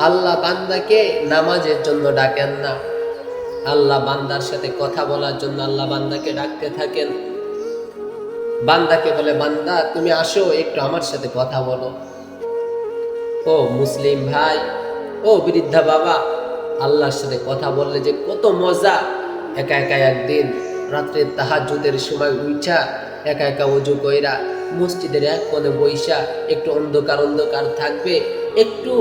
আল্লাহ বান্দাকে নামাজের জন্য ডাকেন না, আল্লাহ বান্দার সাথে কথা বলার জন্য আল্লাহ বান্দাকে ডাকতে থাকেন। বান্দাকে বলে, বান্দা তুমি আসো, একটু আমার সাথে কথা বলো। ও মুসলিম ভাই, ও বৃদ্ধা বাবা, আল্লাহর সাথে কথা বললে যে কত মজা। একা একা একদিন রাত্রে তাহাজ্জুদের সময় উঠা একা একা ওযু কইরা মসজিদের এক কোণে বইসা একটু অন্ধকার অন্ধকার থাকবে, একটু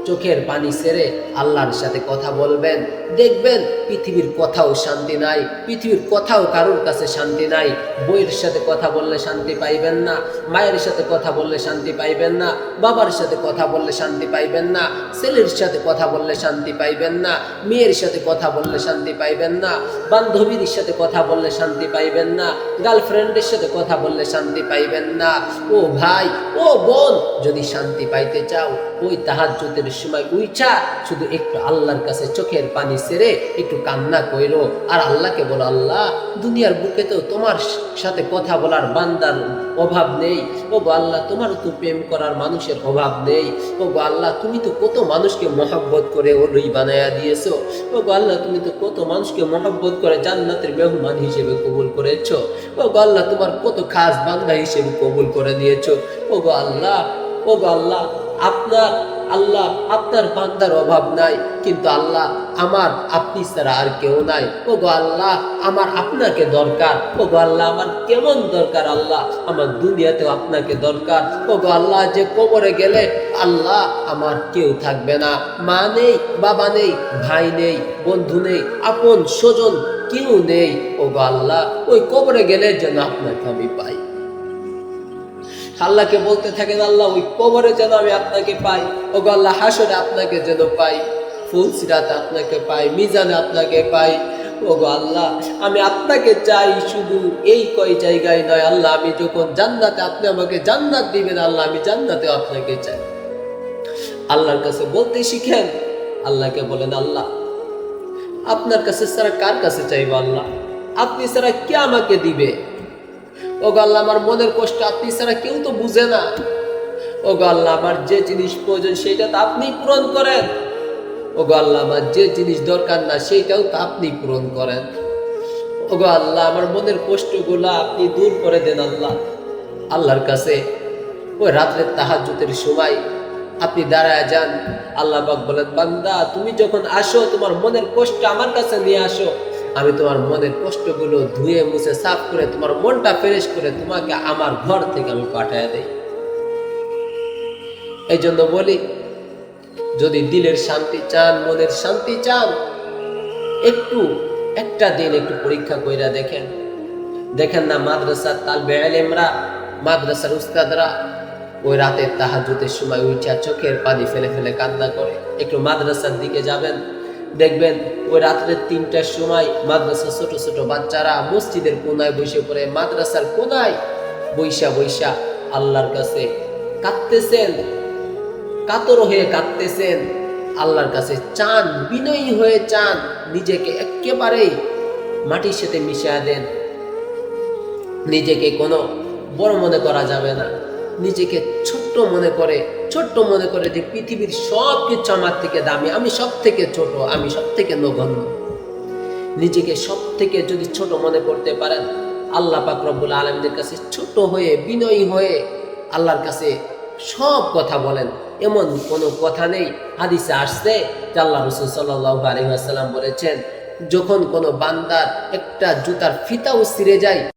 চোখের পানি ছেড়ে আল্লাহর সাথে কথা বলবেন। দেখবেন পৃথিবীর কোথাও শান্তি নাই, পৃথিবীর কোথাও কারোর কাছে শান্তি নাই। বইয়ের সাথে কথা বললে শান্তি পাইবেন না, মায়ের সাথে কথা বললে শান্তি পাইবেন না, বাবার সাথে কথা বললে শান্তি পাইবেন না, ছেলের সাথে কথা বললে শান্তি পাইবেন না, মেয়ের সাথে কথা বললে শান্তি পাইবেন না, বান্ধবীর সাথে কথা বললে শান্তি পাইবেন না, গার্লফ্রেন্ডের সাথে কথা বললে শান্তি পাইবেন না। ও ভাই, ও বোন, যদি শান্তি পাইতে চাও ওই তাহাজ্জুদের সময় উইঠা শুধু একটু আল্লাহর কাছে চোখের পানি ছেড়ে একটু কান্না কইরো আর আল্লাহকে বলো, আল্লাহ দুনিয়ার বুকে তো তোমার সাথে কথা বলার বান্দার অভাব নেই। ও গো আল্লাহ, তোমার তো প্রেম করার মানুষের অভাব নেই। ও গো আল্লাহ, তুমি তো কত মানুষকে মহব্বত করে ওলই বানায়া দিয়েছো। ও গো আল্লাহ, তুমি তো কত মানুষকে মহব্বত করে জান্নাতের মেহমান হিসেবে কবুল করেছো। ও গো আল্লাহ, তোমার কত খাস বান্দা হিসেবে কবুল করে নিয়েছো। ও গো আল্লাহ, ও গো আল্লাহ, আপনার বান্দার অভাব নাই, কিন্তু আল্লাহ আমার আপনি ছাড়া আর কেউ নাই। ও গো আল্লাহ, আমার আপনাকে দরকার। ও গো আল্লাহ, আমার কেমন দরকার আল্লাহ, আমার দুনিয়াতেও আপনাকে দরকার। ও গো আল্লাহ, যে কবরে গেলে আল্লাহ আমার কেউ থাকবে না, মা নেই, বাবা নেই, ভাই নেই, বন্ধু নেই, আপন স্বজন কেউ নেই। ও গো আল্লাহ, ওই কবরে গেলে যেন আপনাকে আমি পাই। আল্লাহকে বলতে থাকেন, আল্লাহ ওই কবরে যেন আমি আপনাকে পাই। ও গো আল্লাহ, হাসরে আপনাকে যেন পাই, ফুলসিরাতে আপনাকে পাই, মিজানে আপনাকে পাই। ও গো আল্লাহ, আমি আপনাকে চাই, শুধু এই কয় জায়গায় নয় আল্লাহ, আমি যখন জান্নাতে আপনি আমাকে জান্নাত দিবেন আল্লাহ, আমি জান্নাতে আপনাকে চাই। আল্লাহর কাছে বলতে শিখেন। আল্লাহকে বলেন, আল্লাহ আপনার কাছে ছাড়া কার কাছে চাইবো আল্লাহ, আপনি ছাড়া কে আমাকে দিবে। ও গো আল্লাহ, আমার মনের কষ্ট আপনি ছাড়া কেউ তো বুঝে না। ও গো আল্লাহ, আমার যে জিনিস প্রয়োজন সেইটা তো আপনি পূরণ করেন। ও গো আল্লাহ, আমার যে জিনিস দরকার না সেইটাও তো আপনি পূরণ করেন। ও গো আল্লাহ, আমার মনের কষ্টগুলো আপনি দূর করে দেন আল্লাহ। আল্লাহর কাছে ওই রাত্রের তাহাজ্জুদের সময় আপনি দাঁড়ায় যান। আল্লাহ পাক বলেন, বান্দা তুমি যখন আসো তোমার মনের কষ্ট আমার কাছে নিয়ে আসো, আমি তোমার মনের কষ্টগুলো ধুয়ে মুছে সাফ করে তোমার মনটা ফ্রেশ করে তোমাকে আমার ঘর থেকে আমি পাঠিয়ে দেই। এই জন্য বলি, যদি দিলের শান্তি চান, মনের শান্তি চান, একটা দিন একটু পরীক্ষা কইরা দেখেন। দেখেন না মাদ্রাসার তালবে ইলমরা, মাদ্রাসার উস্তাদরা ওই রাতের তাহাজ্জুদের সময় উঠা চোখের পানি ফেলে ফেলে কান্না করে। একটু মাদ্রাসার দিকে যাবেন, দেখবেন ওই রাত্রের ৩টার সময় মাদ্রাসার ছোট ছোট বাচ্চারা মসজিদের কোনায় বসে পড়ে, মাদ্রাসার কোনায় বৈশা বৈশা আল্লাহর কাছে কাঁদতেছেন, কাতর হয়ে কাঁদতেছেন, আল্লাহর কাছে চান, বিনয়ী হয়ে চান, নিজেকে একেবারেই মাটির সাথে মিশিয়ে দেন। নিজেকে কোনো বড় মনে করা যাবে না, নিজেকে ছোট্ট মনে করে যে পৃথিবীর সব কিছু আমার থেকে দামি, আমি সব থেকে ছোট, আমি সব থেকে নগণ্য। নিজেকে সব থেকে যদি ছোট মনে করতে পারেন, আল্লাহ পাক রব্বুল আলামিনের কাছে ছোট হয়ে বিনয়ী হয়ে আল্লাহর কাছে সব কথা বলেন। এমন কোনো কথা নেই, হাদিসে আসছে যে আল্লাহ রাসূল সাল্লাল্লাহু আলাইহি ওয়াসাল্লাম বলেছেন, যখন কোনো বান্দার একটা জুতার ফিতাও ছিঁড়ে যায়